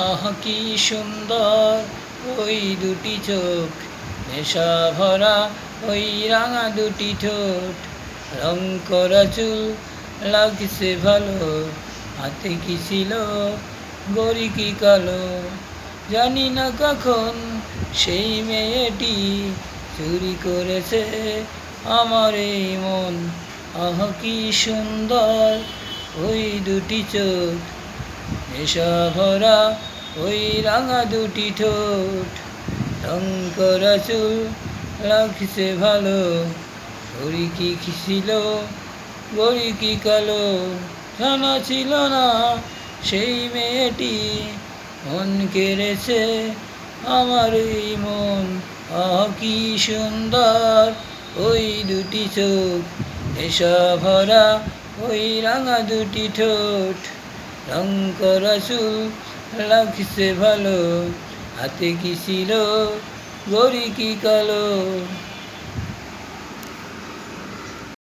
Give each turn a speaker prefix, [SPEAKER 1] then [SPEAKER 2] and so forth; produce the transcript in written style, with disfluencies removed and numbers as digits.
[SPEAKER 1] আহ কি সুন্দর ওই দুটি চোখ, নেশা ভরা ওই রাঙা দুটি ঠোঁট, রং করা চুল লাগছে ভালো, হাতে কি ছিল গড়ি কি কালো। জানি না কখন সেই মেয়েটি চুরি করেছে আমার এই মন। আহ কি সুন্দর ওই দুটি চোখ, নেশা ভরা ওই রাঙা দুটি ঠোঁট, রং করা চুল লাগছে ভালো, ঘড়ি কি ছিল ঘড়ি কি কালো। জানা ছিল না সেই মেয়েটি মন কেড়েছে আমার এই মন। আহ কি সুন্দর ওই দুটি চোখ, নেশা ভরা ওই রাঙা দুটি ঠোঁট, রং করা চুল লাগছে ভালো, হাতে কি ছিল ঘড়ি কি কালো।